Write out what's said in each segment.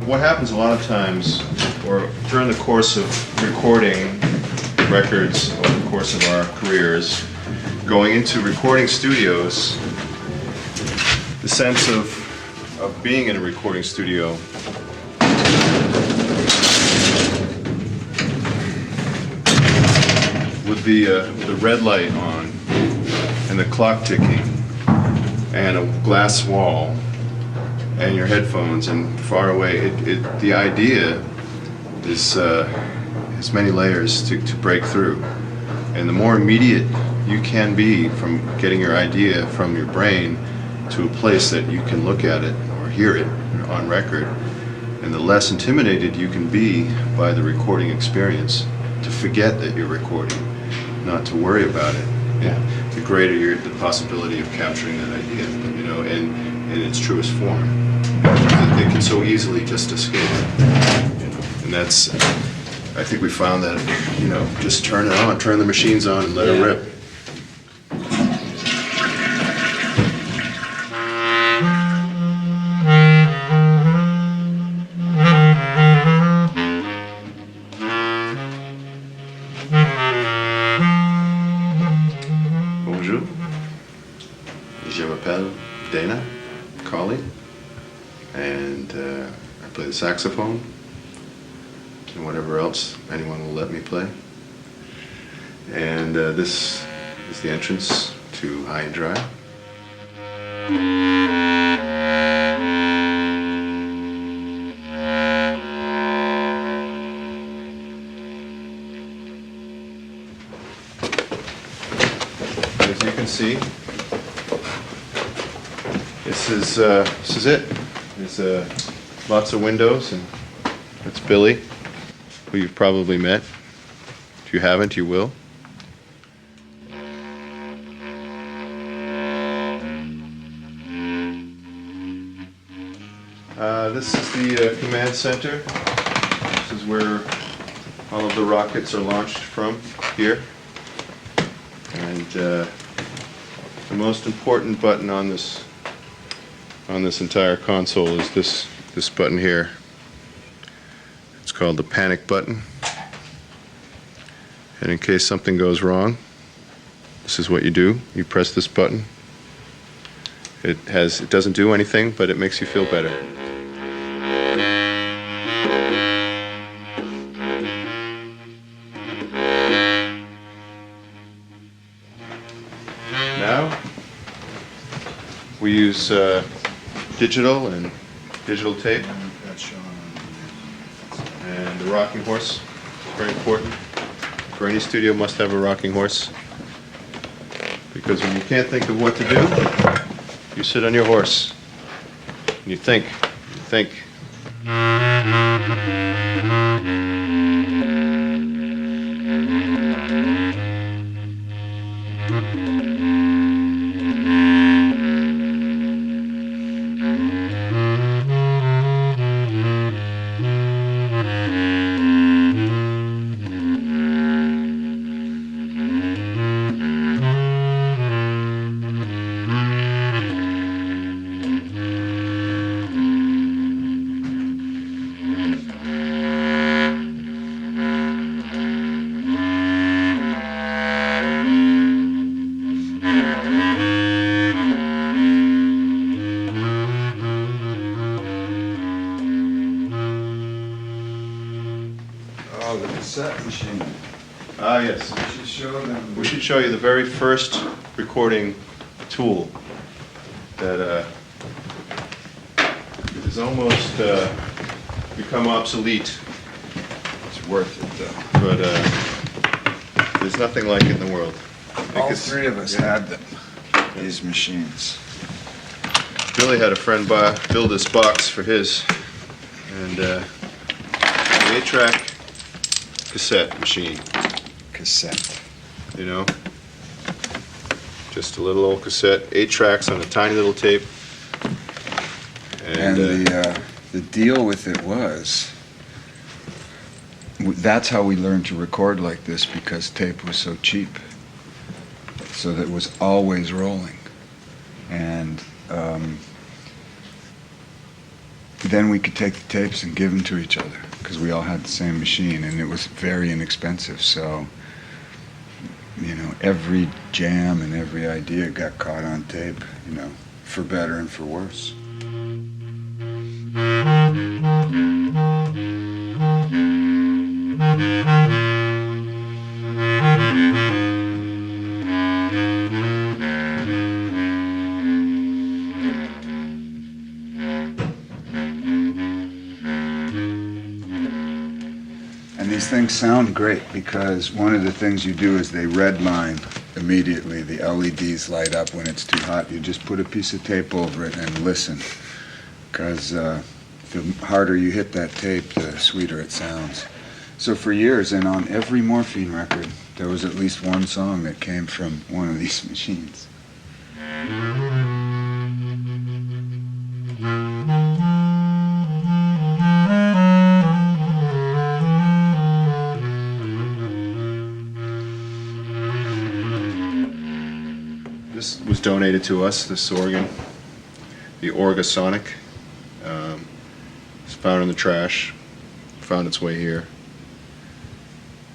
What happens a lot of times, or during the course of recording records over the course of our careers, going into recording studios, the sense of being in a recording studio with the red light on and the clock ticking and a glass wall and your headphones and far away, the idea is has many layers to break through. And the more immediate you can be from getting your idea from your brain to a place that you can look at it or hear it on record, and the less intimidated you can be by the recording experience, to forget that you're recording, not to worry about it. Yeah. The greater the possibility of capturing that idea, you know, in its truest form. It can so easily just escape, you know, and that's, I think we found that, you know, just turn it on, turn the machines on and let it rip. Bonjour, je m'appelle Dana Colley, and I play the saxophone and whatever else anyone will let me play. And this is the entrance to High and Dry. As you can see, this is it. There's lots of windows, and that's Billy, who you've probably met. If you haven't, you will. This is the command center. This is where all of the rockets are launched from, here. And the most important button on this entire console is this button here. It's called the panic button. And in case something goes wrong, this is what you do. You press this button. It doesn't do anything, but it makes you feel better. Now we use digital and digital tape, and the rocking horse is very important. For any studio, must have a rocking horse, because when you can't think of what to do, you sit on your horse and you think. Machine. Ah, yes. We should show you the very first recording tool that has almost become obsolete. It's worth it, though. But there's nothing like it in the world. All three of us had them, these machines. Billy had a friend build this box for his, and the 8-track cassette machine. Cassette. You know? Just a little old cassette, 8 tracks on a tiny little tape. And the deal with it was, that's how we learned to record like this, because tape was so cheap. So that it was always rolling. And then we could take the tapes and give them to each other because we all had the same machine, and it was very inexpensive. So, you know, every jam and every idea got caught on tape, you know, for better and for worse. And these things sound great because one of the things you do is they redline immediately. The LEDs light up when it's too hot. You just put a piece of tape over it and listen, because the harder you hit that tape, the sweeter it sounds. So for years, and on every Morphine record, there was at least one song that came from one of these machines. This was donated to us, this organ, the Orgasonic. It's found in the trash, found its way here.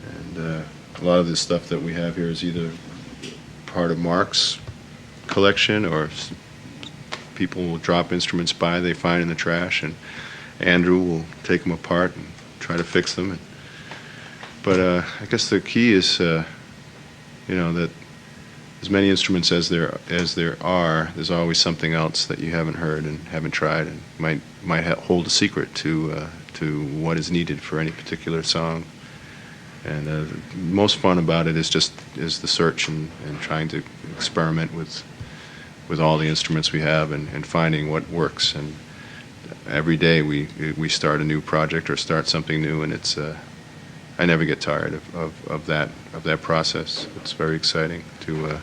And a lot of this stuff that we have here is either part of Mark's collection, or people will drop instruments by they find in the trash, and Andrew will take them apart and try to fix them. But I guess the key is, you know, that as many instruments as there are, there's always something else that you haven't heard and haven't tried, and might hold a secret to what is needed for any particular song. And the most fun about it is the search and trying to experiment with all the instruments we have and finding what works. And every day we start a new project or start something new, and it's I never get tired of that process. It's very exciting to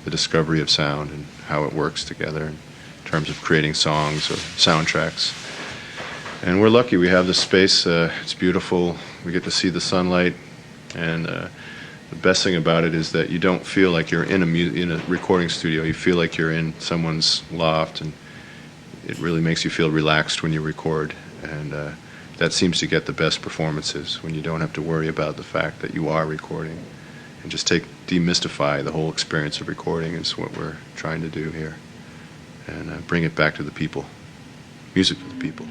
the discovery of sound and how it works together in terms of creating songs or soundtracks. And we're lucky we have this space. It's beautiful. We get to see the sunlight, and the best thing about it is that you don't feel like you're in a recording studio. You feel like you're in someone's loft, and it really makes you feel relaxed when you record. And that seems to get the best performances, when you don't have to worry about the fact that you are recording, and just demystify the whole experience of recording is what we're trying to do here, and bring it back to the people. Music for the people.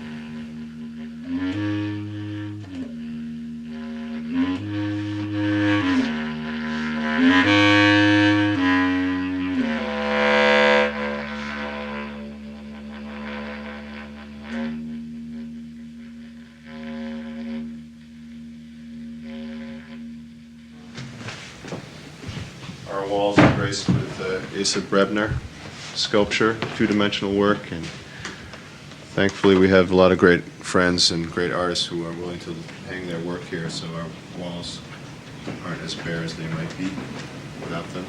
Our walls are graced with Asa Brebner sculpture, two-dimensional work, and thankfully we have a lot of great friends and great artists who are willing to hang their work here, so our walls aren't as bare as they might be without them.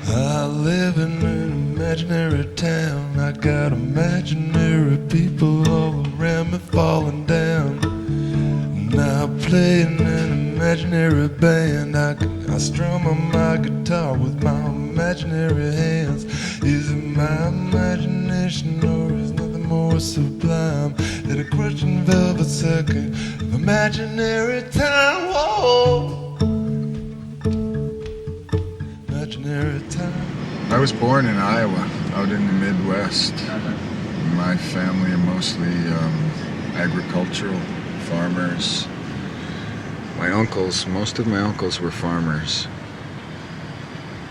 I live in an imaginary town. I got imaginary people all around me falling down. And I play in an imaginary band. I strum on my guitar with my imaginary hands. Is it my imagination, or is nothing more sublime than a crushing velvet circuit of imaginary time? Whoa, imaginary time. I was born in Iowa, out in the Midwest. My family are mostly agricultural farmers. Most of my uncles were farmers,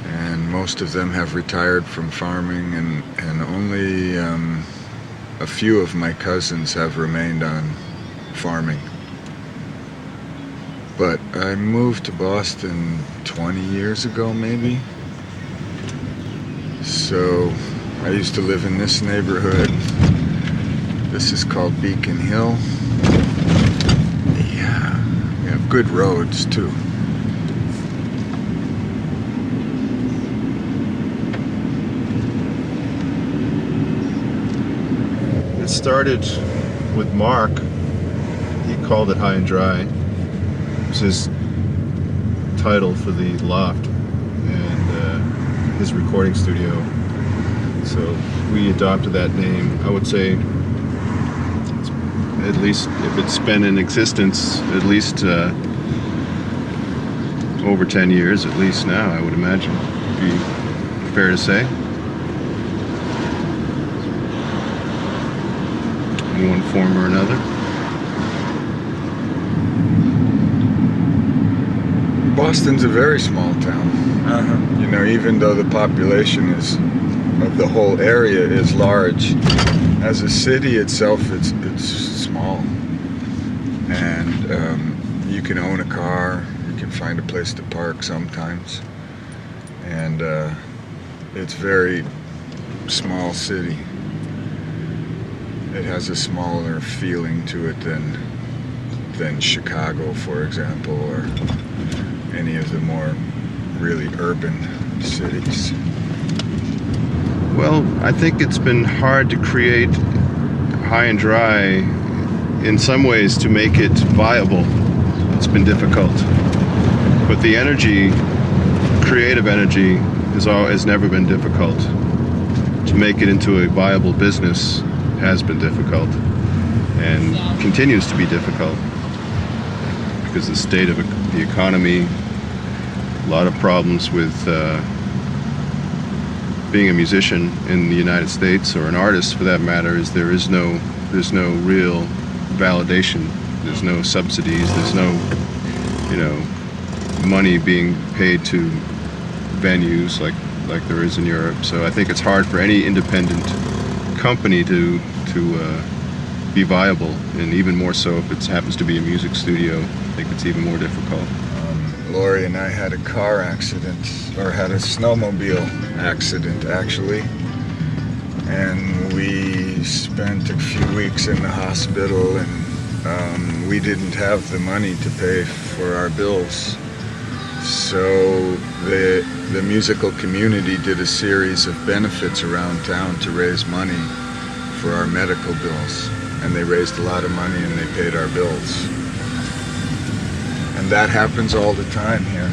and most of them have retired from farming, and only a few of my cousins have remained on farming. But I moved to Boston 20 years ago, maybe. So I used to live in this neighborhood. This is called Beacon Hill. Yeah, we have good roads too. It started with Mark. He called it High and Dry. It was his title for the loft and his recording studio. So we adopted that name. I would say at least if it's been in existence at least over 10 years, at least now, I would imagine. Be fair to say. In one form or another. Boston's a very small town. You know, even though the population of the whole area is large, as a city itself, it's small. And you can own a car, you can find a place to park sometimes. And it's very small city. It has a smaller feeling to it than Chicago, for example, or any of the more really urban cities. Well, I think it's been hard to create High and Dry in some ways to make it viable. It's been difficult. But the energy, creative energy, has never been difficult. To make it into a viable business has been difficult and continues to be difficult because the state of the economy, a lot of problems with being a musician in the United States, or an artist for that matter, is there's no real validation. There's no subsidies. There's no, money being paid to venues like there is in Europe. So I think it's hard for any independent company to be viable, and even more so if it happens to be a music studio. I think it's even more difficult. Lori and I had a car accident, or had a snowmobile accident actually, and we spent a few weeks in the hospital, and we didn't have the money to pay for our bills. So the musical community did a series of benefits around town to raise money for our medical bills, and they raised a lot of money and they paid our bills. And that happens all the time here.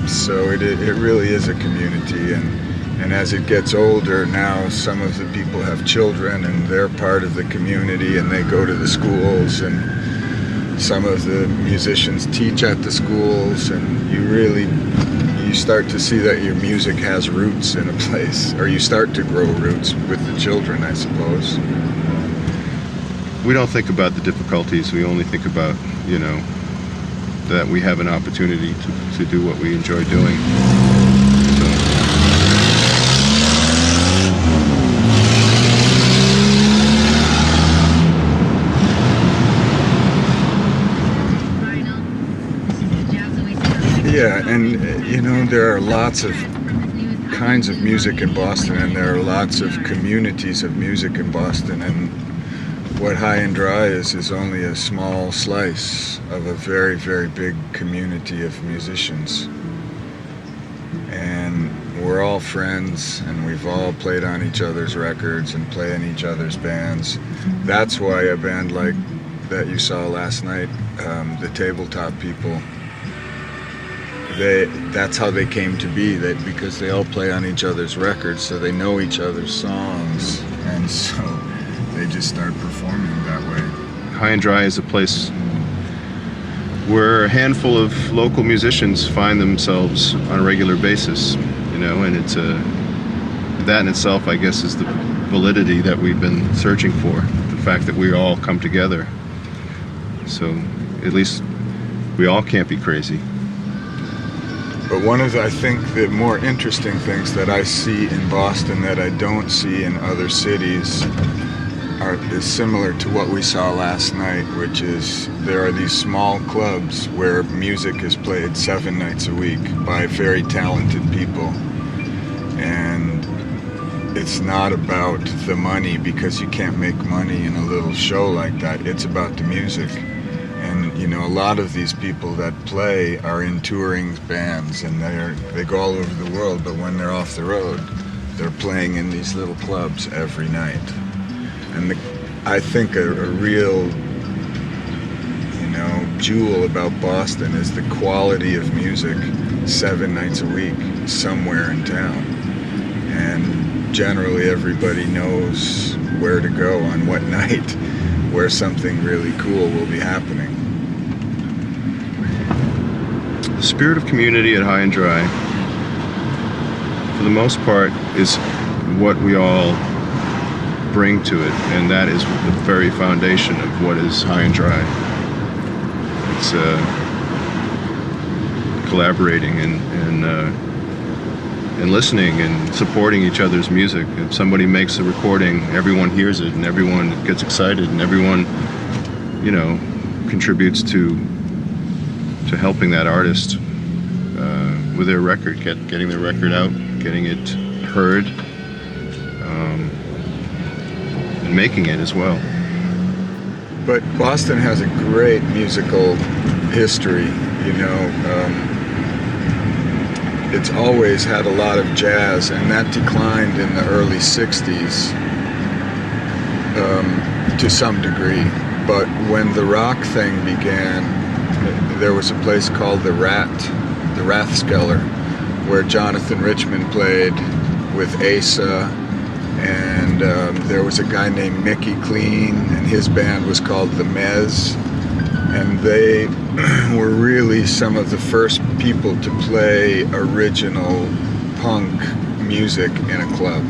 So it really is a community, and as it gets older now, some of the people have children and they're part of the community and they go to the schools, and some of the musicians teach at the schools, and you start to see that your music has roots in a place, or you start to grow roots with the children, I suppose. We don't think about the difficulties. We only think about, that we have an opportunity to do what we enjoy doing. Yeah, and there are lots of kinds of music in Boston, and there are lots of communities of music in Boston, and what High and Dry is only a small slice of a very, very big community of musicians. And we're all friends, and we've all played on each other's records and play in each other's bands. That's why a band like that you saw last night, the Tabletop People, that's how they came to be, because they all play on each other's records, so they know each other's songs, and so they just start performing that way. High and Dry is a place where a handful of local musicians find themselves on a regular basis, and it's that in itself, I guess, is the validity that we've been searching for, the fact that we all come together. So at least we all can't be crazy. But one of I think the more interesting things that I see in Boston that I don't see in other cities is similar to what we saw last night, which is there are these small clubs where music is played 7 nights a week by very talented people. And it's not about the money, because you can't make money in a little show like that. It's about the music. And a lot of these people that play are in touring bands, and they go all over the world, but when they're off the road, they're playing in these little clubs every night. And I think a real, jewel about Boston is the quality of music 7 nights a week somewhere in town. And generally everybody knows where to go on what night, where something really cool will be happening. The spirit of community at High and Dry, for the most part, is what we all bring to it, and that is the very foundation of what is High and Dry. It's collaborating and listening and supporting each other's music. If somebody makes a recording, everyone hears it and everyone gets excited and everyone, contributes to helping that artist with their record, getting their record out, getting it heard, and making it as well. But Boston has a great musical history, it's always had a lot of jazz, and that declined in the early 60s to some degree. But when the rock thing began, there was a place called the Rathskeller, where Jonathan Richman played with Asa, and there was a guy named Mickey Clean, and his band was called the Mez, and they were really some of the first people to play original punk music in a club,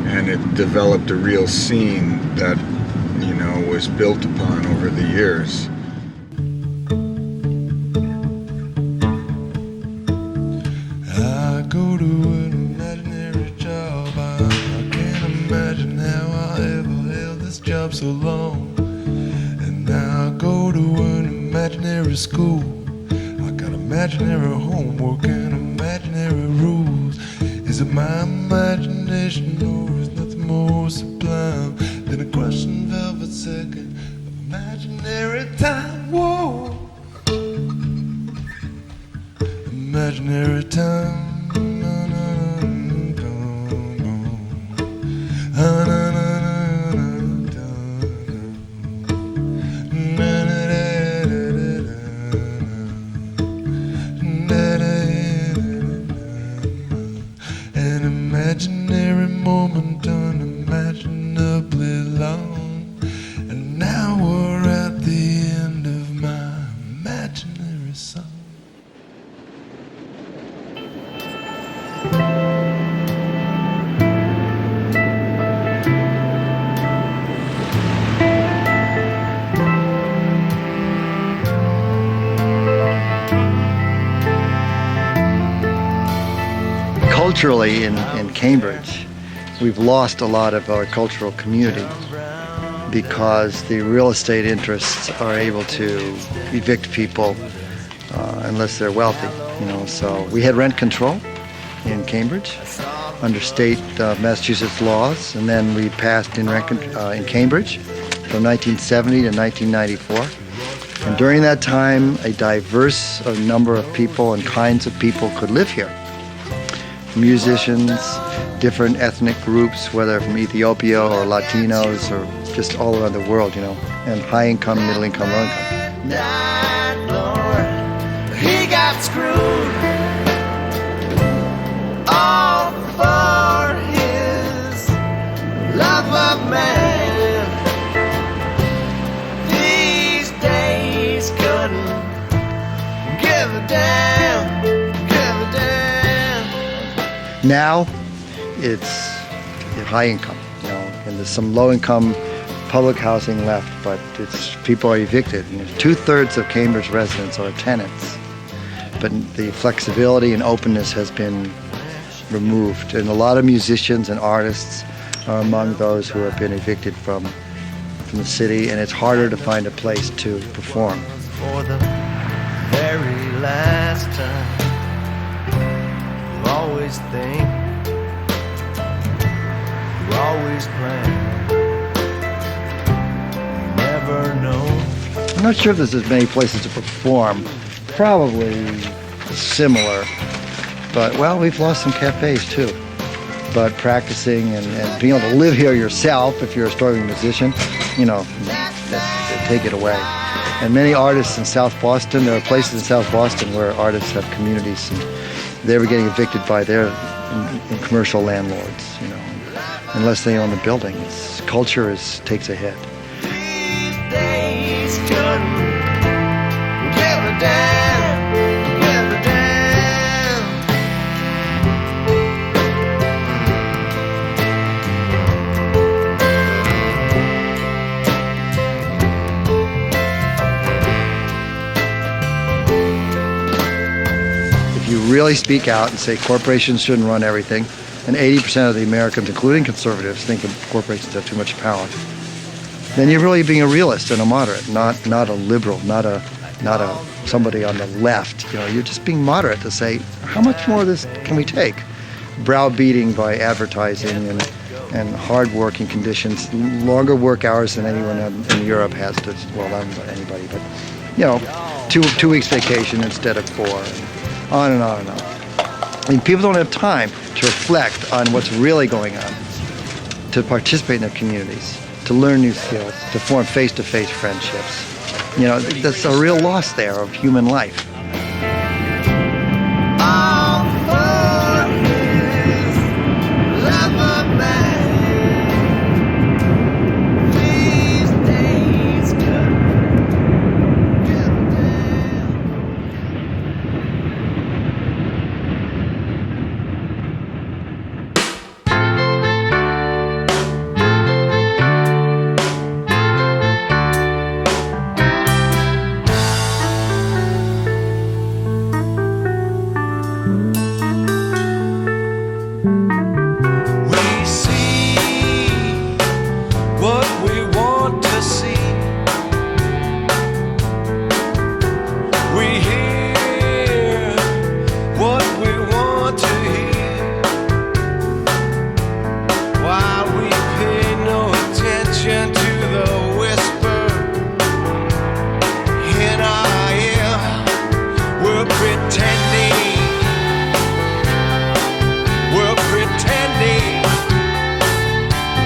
and it developed a real scene that was built upon over the years. I go to an imaginary job. I can't imagine how I ever held this job so long. And now I go to an imaginary school. I got imaginary homework and imaginary rules. Is it my imagination or is nothing more sublime than a crushing velvet second of imaginary time? Whoa, imaginary time. An imaginary moment unimaginably long, and now we're at the end of my imaginary song. Culturally in Cambridge, we've lost a lot of our cultural community because the real estate interests are able to evict people unless they're wealthy. So we had rent control in Cambridge under state Massachusetts laws, and then we passed in Cambridge from 1970 to 1994. And during that time, a diverse number of people and kinds of people could live here. Musicians, different ethnic groups, whether from Ethiopia or Latinos or just all around the world, and high income, middle income, low income. Lord, he got screwed all for his love of man. These days couldn't give a damn. Now, it's high income, and there's some low income public housing left, but people are evicted. 2/3 of Cambridge residents are tenants, but the flexibility and openness has been removed, and a lot of musicians and artists are among those who have been evicted from the city, and it's harder to find a place to perform. For the very last time. Always think, you always plan, you never know. I'm not sure if there's as many places to perform, probably similar, but we've lost some cafes too. But practicing and being able to live here yourself, if you're a struggling musician, they take it away. And many artists in South Boston, there are places in South Boston where artists have communities, and they were getting evicted by their commercial landlords, unless they own the building. Culture takes a hit. These days couldn't give a damn, give a damn. If you really speak out and say corporations shouldn't run everything, and 80% of the Americans, including conservatives, think that corporations have too much power, then you're really being a realist and a moderate, not a liberal, not a somebody on the left. You know, you're just being moderate to say, how much more of this can we take? Browbeating by advertising and hard working conditions, longer work hours than anyone in Europe has to, well, I don't know about anybody, but, you know, two weeks vacation instead of 4, and on and on and on. I mean, people don't have time to reflect on what's really going on, to participate in their communities, to learn new skills, to form face-to-face friendships. You know, that's a real loss there of human life. All for his lover man. These days couldn't give a damn. We see what we want to see. We hear what we want to hear. While we pay no attention to the whisper in our ear, we're pretending. We're pretending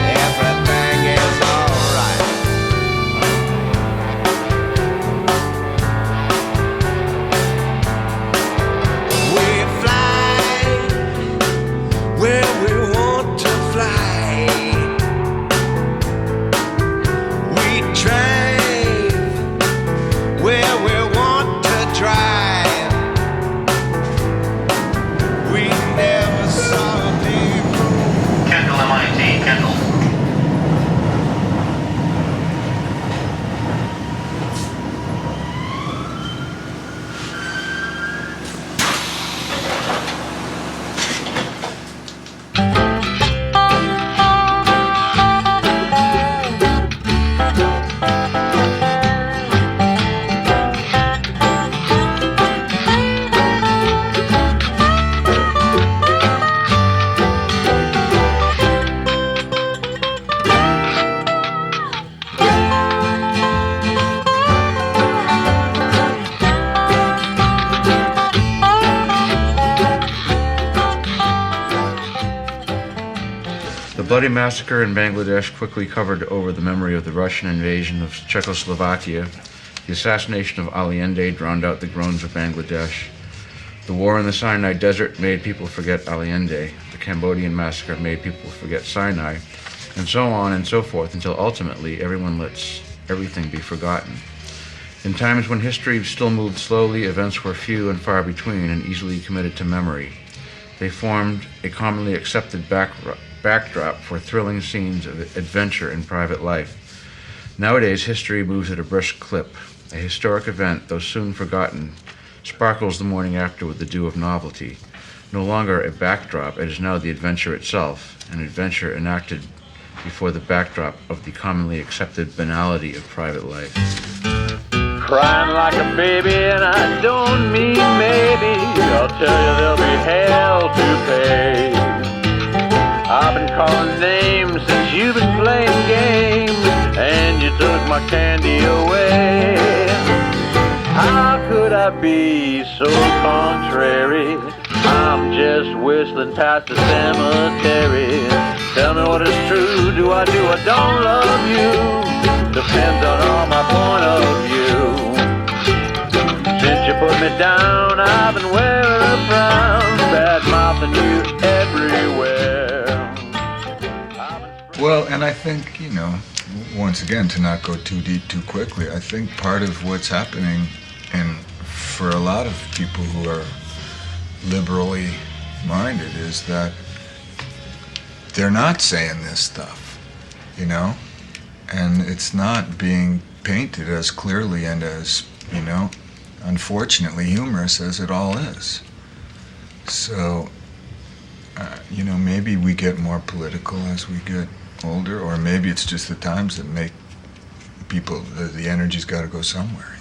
everything is alright. We fly where we want to fly. We drive where we want to drive. We never saw a day. Kendall, MIT, Kendall. The bloody massacre in Bangladesh quickly covered over the memory of the Russian invasion of Czechoslovakia. The assassination of Allende drowned out the groans of Bangladesh. The war in the Sinai Desert made people forget Allende. The Cambodian massacre made people forget Sinai, and so on and so forth, until ultimately everyone lets everything be forgotten. In times when history still moved slowly, events were few and far between and easily committed to memory. They formed a commonly accepted backdrop for thrilling scenes of adventure in private life. Nowadays, history moves at a brisk clip. A historic event, though soon forgotten, sparkles the morning after with the dew of novelty. No longer a backdrop, it is now the adventure itself, an adventure enacted before the backdrop of the commonly accepted banality of private life. Crying like a baby, and I don't mean maybe. I'll tell you there'll be hell to pay. I've been calling names since you've been playing games, and you took my candy away. How could I be so contrary? I'm just whistling past the cemetery. Tell me what is true, do I don't love you? Depends on my point of view. Since you put me down, I've been wearing a frown, bad mouthing you everywhere. I've been Well, and I think, once again, to not go too deep too quickly, I think part of what's happening, and for a lot of people who are liberally minded, is that they're not saying this stuff, and it's not being painted as clearly and as, unfortunately humorous as it all is. So, maybe we get more political as we get older, or maybe it's just the times that make people, the energy's got to go somewhere,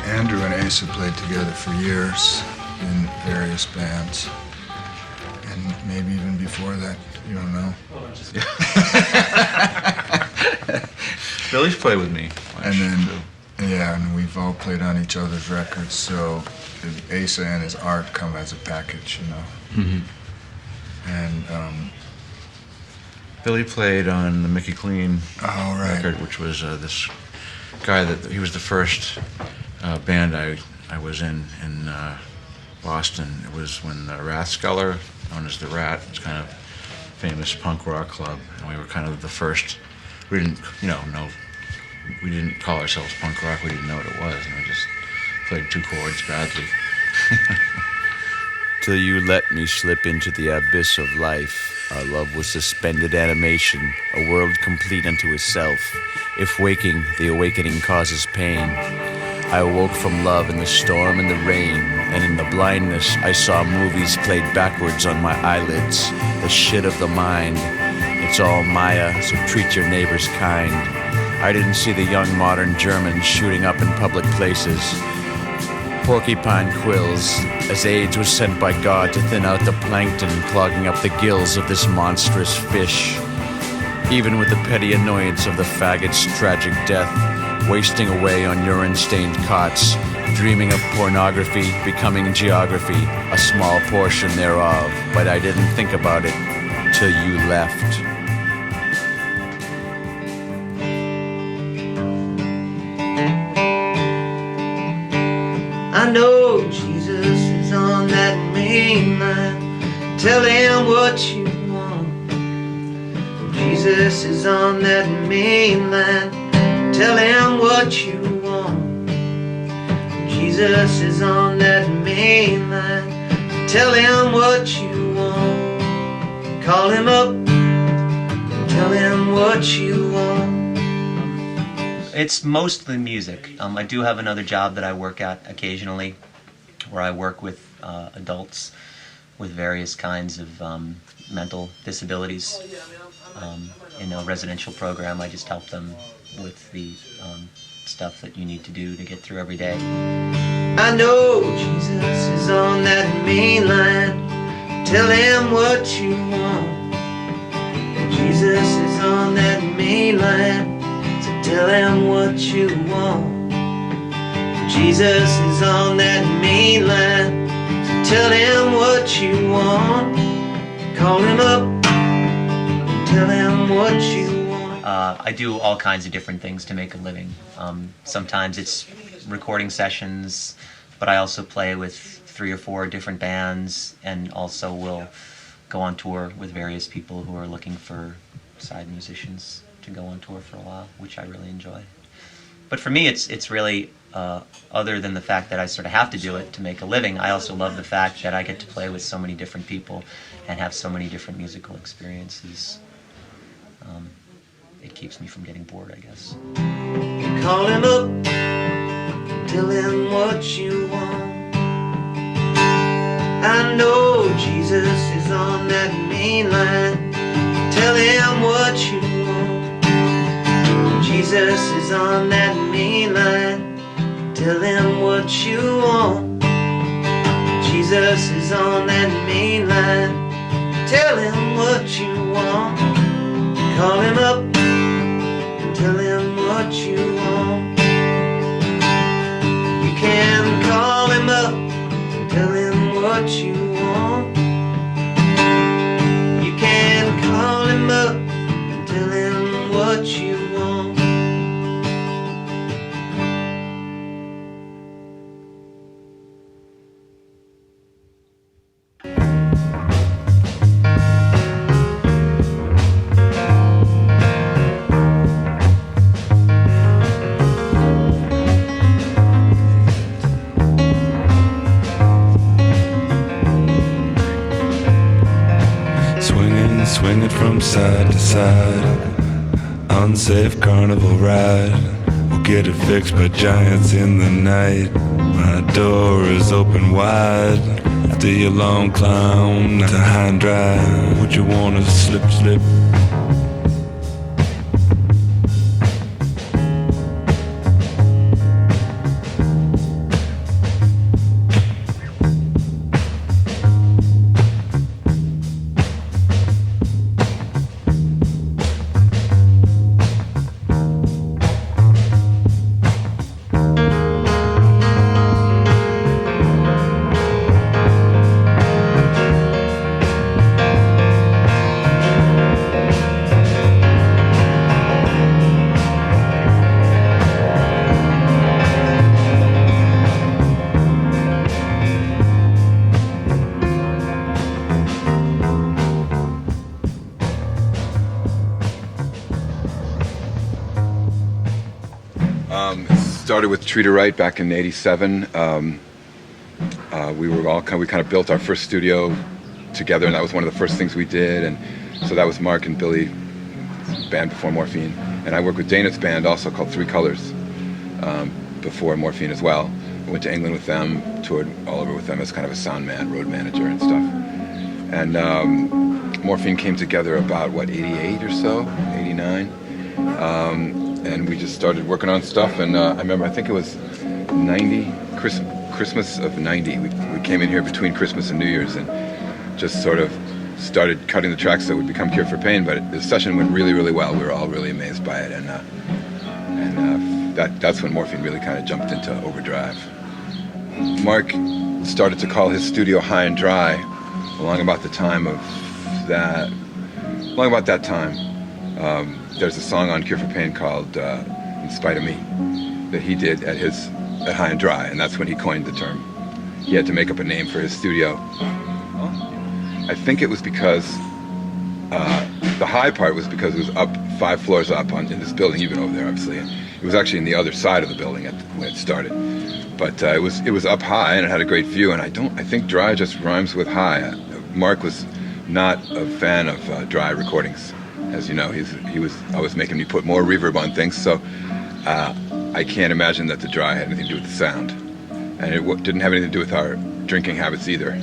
Andrew and Asa played together for years in various bands, and maybe even before that, you don't know. Billy's played with me. And then, and we've all played on each other's records, so Asa and his art come as a package, Mm-hmm. And, Billy played on the Mickey Clean record, right. which was this guy he was the first band I was in Boston. It was when the Rathskeller, known as the Rat, it's kind of famous punk rock club, and we were kind of the first. We didn't, we didn't call ourselves punk rock. We didn't know what it was, and we just played two chords badly. Till you let me slip into the abyss of life. Our love was suspended animation, a world complete unto itself. If waking, the awakening causes pain. I awoke from love in the storm and the rain, and in the blindness I saw movies played backwards on my eyelids. The shit of the mind. It's all Maya, so treat your neighbors kind. I didn't see the young modern Germans shooting up in public places. Porcupine quills, as AIDS was sent by God to thin out the plankton clogging up the gills of this monstrous fish. Even with the petty annoyance of the faggot's tragic death, wasting away on urine-stained cots, dreaming of pornography, becoming geography, a small portion thereof, but I didn't think about it till you left. I know Jesus is on that main line. Tell him what you want. Jesus is on that main line. Tell him what you want. Jesus is on that main line. Tell him what you want. Call him up. Tell him what you want. It's mostly music. I do have another job that I work at occasionally, where I work with adults with various kinds of mental disabilities. In a residential program, I just help them with the stuff that you need to do to get through every day. I know Jesus is on that main line. Tell him what you want. Jesus is on that main line. Tell him what you want. Jesus is on that main line. So tell him what you want. Call him up. Tell him what you want. I do all kinds of different things to make a living. Sometimes it's recording sessions, but I also play with 3 or 4 different bands, and also will go on tour with various people who are looking for side musicians to go on tour for a while, which I really enjoy. But for me, it's really, other than the fact that I sort of have to do it to make a living, I also love the fact that I get to play with so many different people and have so many different musical experiences. It keeps me from getting bored, I guess. Call him up. Tell him what you want. I know Jesus is on that main line. Tell him what you want. Jesus is on that main line. Tell him what you want. Jesus is on that main line. Tell him what you want. Call him up. Tell him what you want. You can call him up. Tell him what you want. You can call him up. Tell him what you want. it from side to side. Unsafe carnival ride. We'll get it fixed by giants in the night. My door is open wide. After your long climb to high and dry, would you wanna slip, slip? Started with Treat Her Right back in '87. We kind of built our first studio together, and that was one of the first things we did. And so that was Mark and Billy's band before Morphine. And I worked with Dana's band also called Three Colors before Morphine as well. I went to England with them, toured all over with them as kind of a sound man, road manager and stuff. And Morphine came together about, 88 or so, 89. And we just started working on stuff, and I remember, I think it was 90, Christmas of 90. We came in here between Christmas and New Year's and just sort of started cutting the tracks that would become Cure for Pain, but the session went really, really well. We were all really amazed by it, and that's when Morphine really kind of jumped into overdrive. Mark started to call his studio High and Dry along about that time. There's a song on Cure for Pain called In Spite of Me that he did at High and Dry, and that's when he coined the term. He had to make up a name for his studio. I think it was because the high part was because it was up 5 floors up in this building. You've been over there, obviously. It was actually in the other side of the building when it started. But it was up high, and it had a great view, and I think dry just rhymes with high. Mark was not a fan of dry recordings. As you know, he was always making me put more reverb on things, so I can't imagine that the dry had anything to do with the sound. And it didn't have anything to do with our drinking habits either.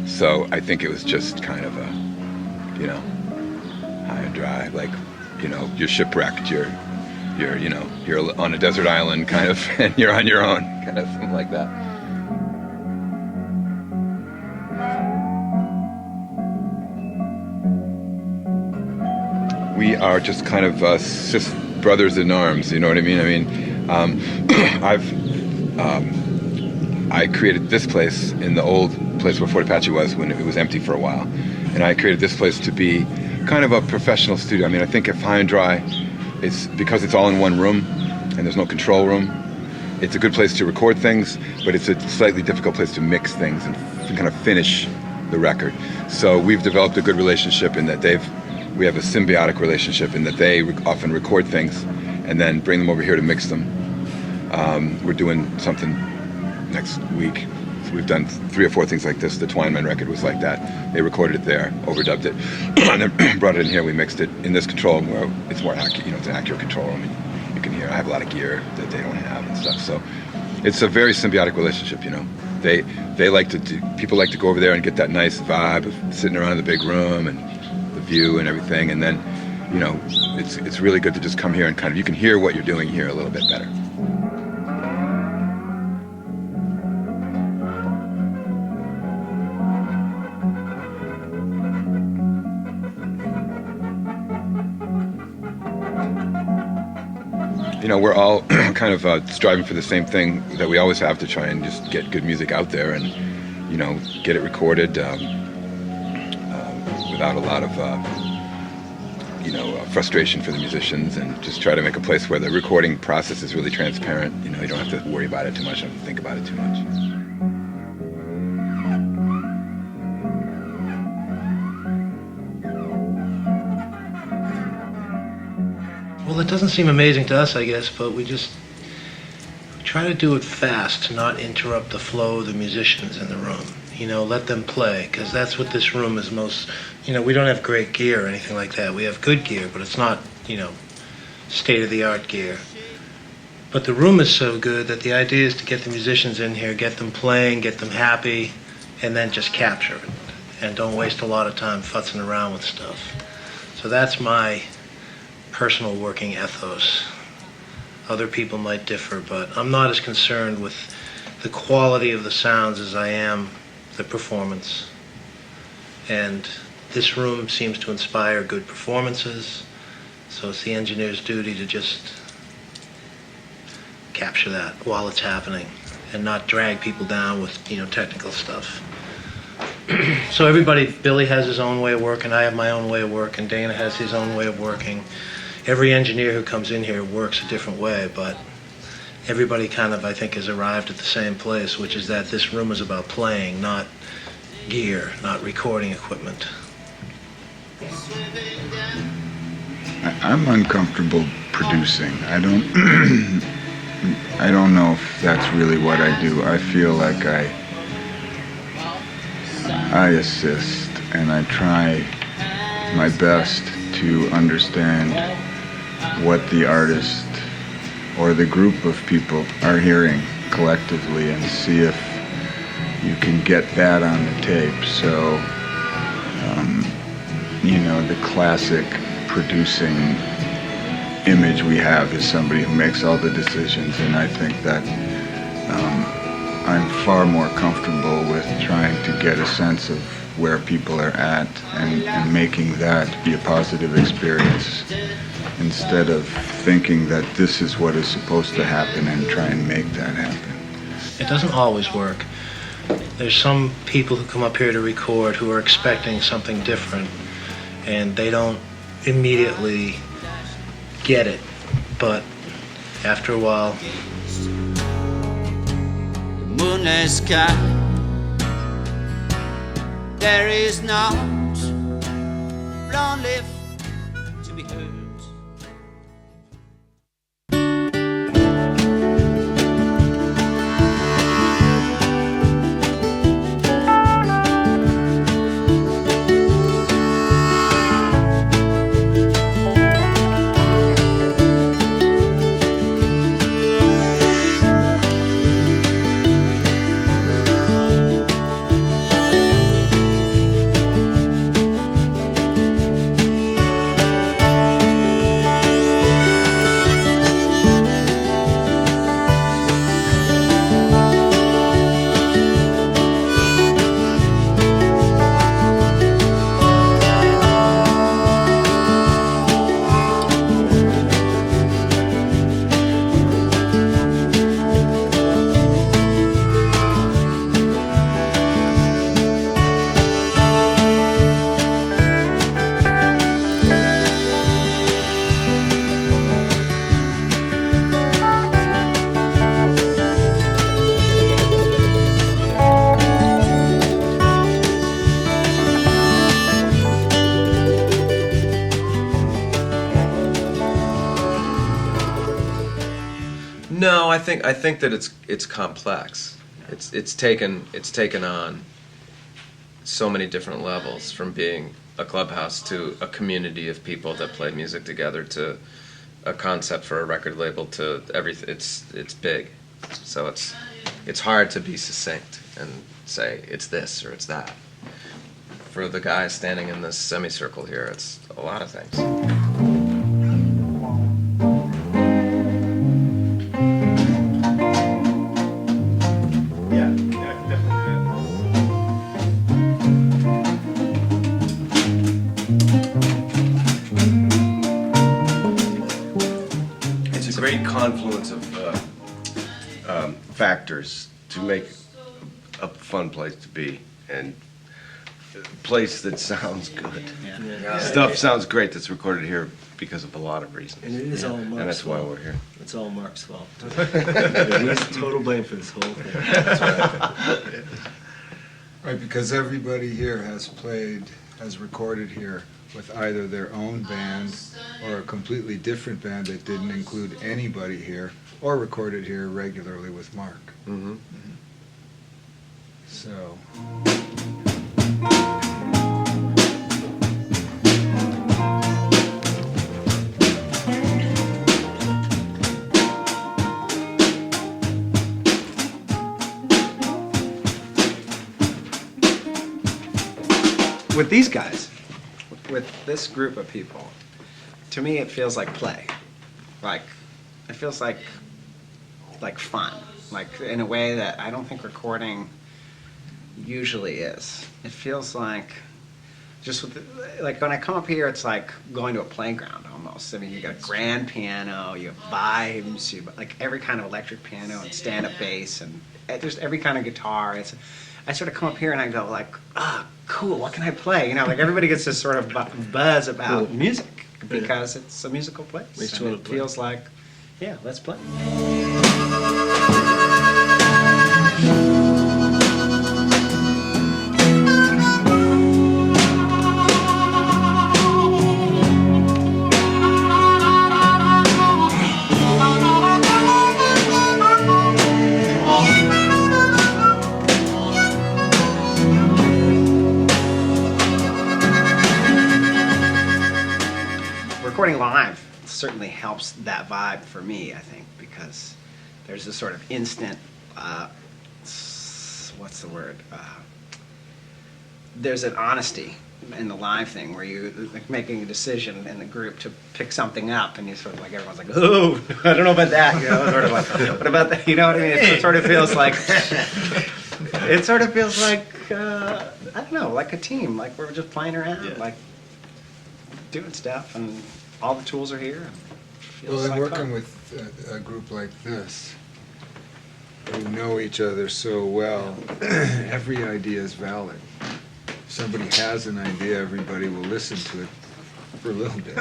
So I think it was just kind of a, high and dry, like, you're shipwrecked, you're on a desert island kind of, and you're on your own, kind of something like that. We are just kind of brothers in arms, you know what I mean? I created this place in the old place where Fort Apache was when it was empty for a while. And I created this place to be kind of a professional studio. I think if High and Dry, it's because it's all in one room and there's no control room, it's a good place to record things, but it's a slightly difficult place to mix things and kind of finish the record. So we've developed a good relationship in that we have a symbiotic relationship in that they often record things and then bring them over here to mix them. We're doing something next week. So we've done 3 or 4 things like this. The Twineman record was like that. They recorded it there, overdubbed it, and then brought it in here. We mixed it in this control room where it's more accurate. It's an accurate control room. You can hear. I have a lot of gear that they don't have and stuff. So it's a very symbiotic relationship. People like to go over there and get that nice vibe of sitting around in the big room and view and everything, and then it's really good to just come here and kind of you can hear what you're doing here a little bit better. We're all kind of striving for the same thing that we always have, to try and just get good music out there and get it recorded without a lot of frustration for the musicians, and just try to make a place where the recording process is really transparent. You don't have to worry about it too much, don't think about it too much. Well, it doesn't seem amazing to us, I guess, but we just try to do it fast, to not interrupt the flow of the musicians in the room. You know, let them play, because that's what this room is most, you know, we don't have great gear or anything like that. We have good gear, but it's not, you know, state-of-the-art gear. But the room is so good that the idea is to get the musicians in here, get them playing, get them happy, and then just capture it. And don't waste a lot of time futzing around with stuff. So that's my personal working ethos. Other people might differ, but I'm not as concerned with the quality of the sounds as I am the performance. And this room seems to inspire good performances, so it's the engineer's duty to just capture that while it's happening and not drag people down with, you know, technical stuff. So everybody, Billy has his own way of working, I have my own way of working, Dana has his own way of working. Every engineer who comes in here works a different way, but everybody kind of, I think, has arrived at the same place, which is that this room is about playing, not gear, not recording equipment. I'm uncomfortable producing. I don't know if that's really what I do. I feel like I assist, and I try my best to understand what the artist or the group of people are hearing collectively and see if you can get that on the tape. So, you know, the classic producing image we have is somebody who makes all the decisions, and I think that I'm far more comfortable with trying to get a sense of where people are at and making that be a positive experience, instead of thinking that this is what is supposed to happen and try and make that happen. It doesn't always work. There's some people who come up here to record who are expecting something different, and they don't immediately get it, but after a while. The moonless sky, there is not one left to be heard. No, I think that it's complex. It's taken on so many different levels, from being a clubhouse to a community of people that play music together to a concept for a record label to everything. It's big, so it's hard to be succinct and say it's this or it's that. For the guys standing in this semicircle here, it's a lot of things. Confluence of factors to make a fun place to be, and a place that sounds good. Yeah. Stuff sounds great that's recorded here because of a lot of reasons. And it is all Mark's fault. And that's why we're here. It's all Mark's fault. He's total blame for this whole thing. That's right. Right, because everybody here has recorded here with either their own band or a completely different band that didn't include anybody here, or recorded here regularly with Mark. Mm-hmm. So. With these guys, with this group of people, to me it feels like play. Like, it feels like fun. Like, in a way that I don't think recording usually is. It feels like, just with, like when I come up here, it's like going to a playground almost. I mean, you got a grand piano, you have vibes, you like every kind of electric piano and stand-up bass, and just every kind of guitar. I sort of come up here and I go like, cool, what can I play? You know, like everybody gets this sort of buzz about music because it's a musical place. And it feels like, yeah, let's play. Recording live certainly helps that vibe for me, I think, because there's this sort of instant, what's the word? There's an honesty in the live thing where you're like making a decision in the group to pick something up, and you sort of like, everyone's like, oh, I don't know about that, you know, sort of like, what about that, you know what I mean? It sort of feels like, I don't know, like a team, like we're just playing around, like doing stuff, and all the tools are here. Well, and working with a group like this, we know each other so well, every idea is valid. If somebody has an idea, everybody will listen to it for a little bit.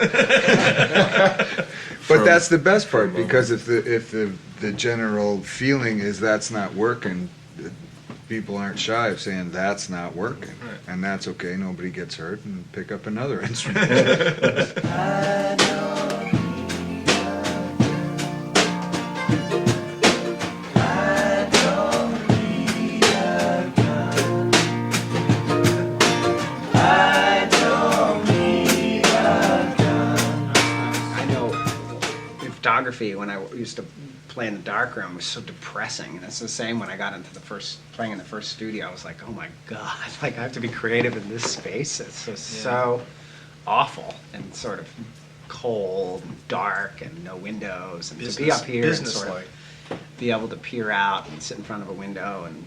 But that's the best part, because if the general feeling is that's not working, people aren't shy of saying that's not working, and that's okay. Nobody gets hurt, and pick up another instrument. Photography, when I used to play in the darkroom, was so depressing, and it's the same when I got into playing in the first studio. I was like, oh my god, like I have to be creative in this space. It's just so awful and sort of cold and dark and no windows, and to be up here and sort of be able to peer out and sit in front of a window and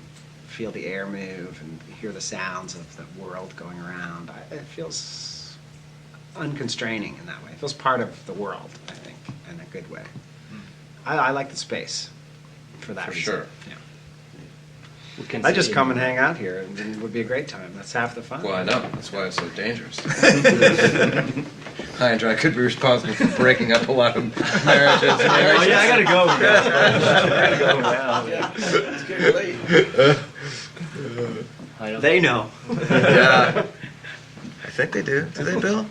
feel the air move and hear the sounds of the world going around. It feels unconstraining in that way. It feels part of the world, I think, in a good way. I like the space for that reason. Sure. Yeah. I just come and hang out here, and it would be a great time. That's half the fun. Well, I know. That's why it's so dangerous. High and Dry could be responsible for breaking up a lot of marriages. Oh yeah, I gotta go. I gotta go now. It's getting late. They know. Yeah. I think they do. Do they, Bill?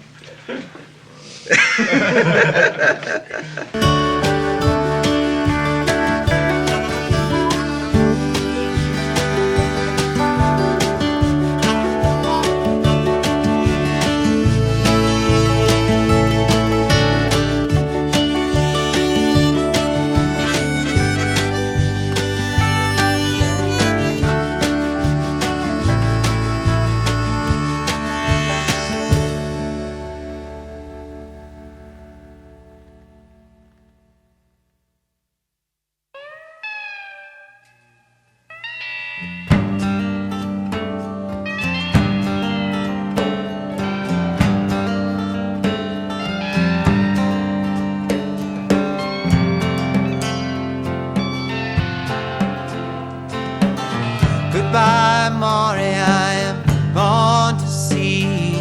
Goodbye, Maury, I am gone to sea.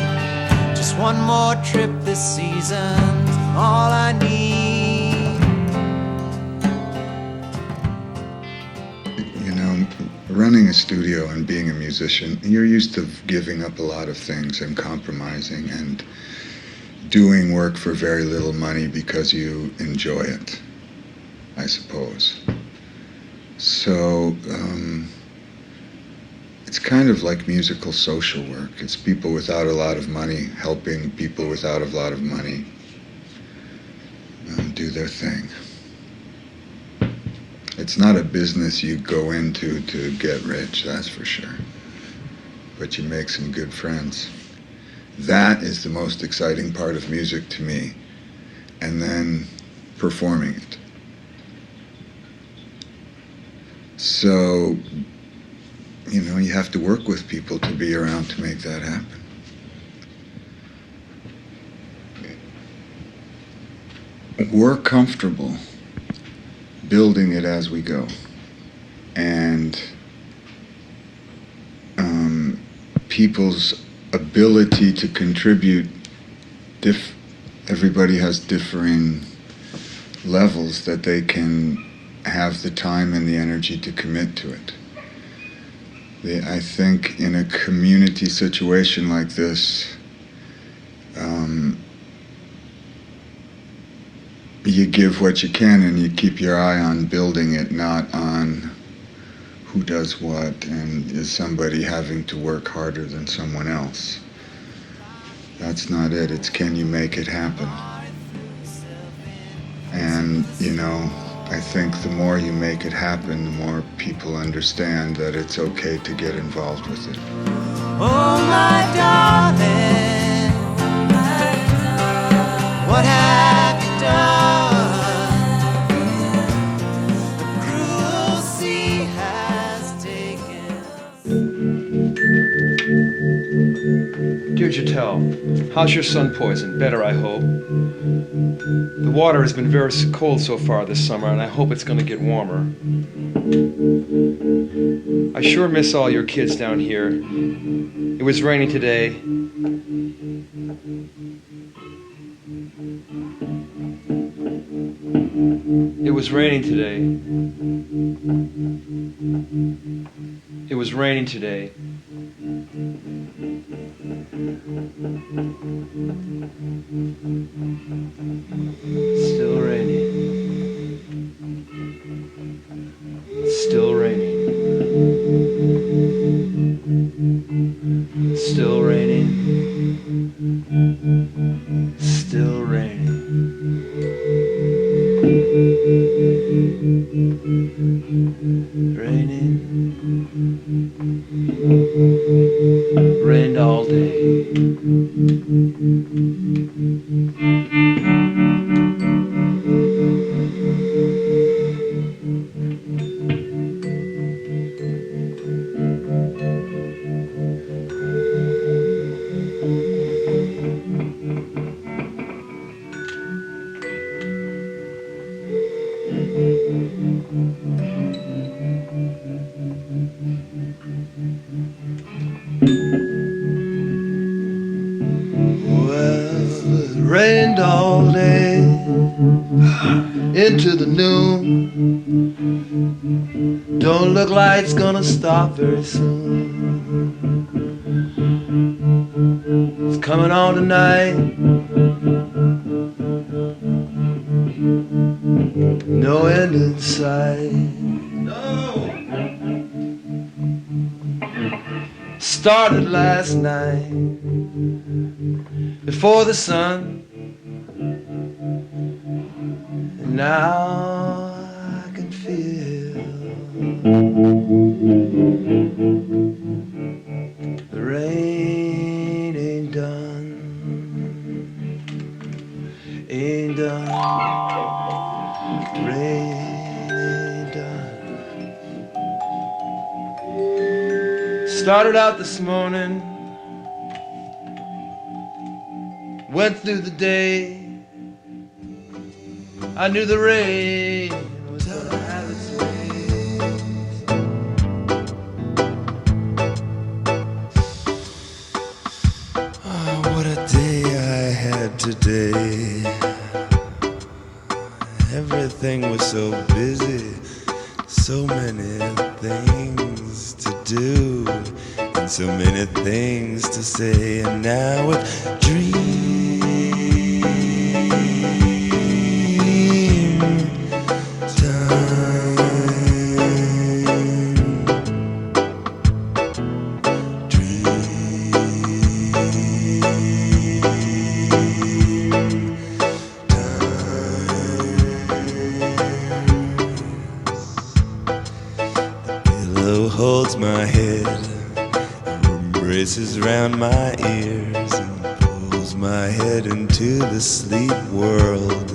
Just one more trip this season's all I need. You know, running a studio and being a musician, you're used to giving up a lot of things and compromising and doing work for very little money because you enjoy it, I suppose. So, It's kind of like musical social work. It's people without a lot of money helping people without a lot of money do their thing. It's not a business you go into to get rich, that's for sure. But you make some good friends. That is the most exciting part of music to me. And then performing it. So, you know, you have to work with people to be around to make that happen. We're comfortable building it as we go. And people's ability to contribute, everybody has differing levels that they can have the time and the energy to commit to it. I think in a community situation like this, you give what you can and you keep your eye on building it, not on who does what and is somebody having to work harder than someone else. That's not it. It's can you make it happen? And, you know, I think the more you make it happen, the more people understand that it's okay to get involved with it. Oh, my darling, what have you done? The cruel sea has taken. Dear Jatel, how's your sun poison? Better, I hope. The water has been very cold so far this summer, and I hope it's going to get warmer. I sure miss all your kids down here. It was raining today. It was raining today. It was raining today. Still raining. Still raining. Still raining. Still raining. Raining. Rained all day. Rained all day into the noon. Don't look like it's gonna stop very soon. It's coming on tonight. No end in sight. No. Started last night before the sun. And now I can feel the rain ain't done, ain't done, rain ain't done. Started out this morning, went through the day. I knew the rain was gonna have its way. Oh, what a day I had today. Everything was so busy, so many things to do, and so many things to say, and now it's dream. head, embraces round my ears, and pulls my head into the sleep world.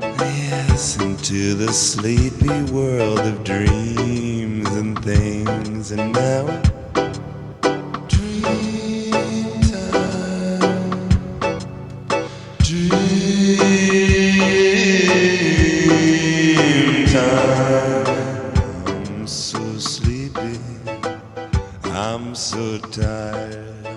Yes, into the sleepy world of dreams and things, and now dream time, dream time. I'm so sleepy, I'm so tired,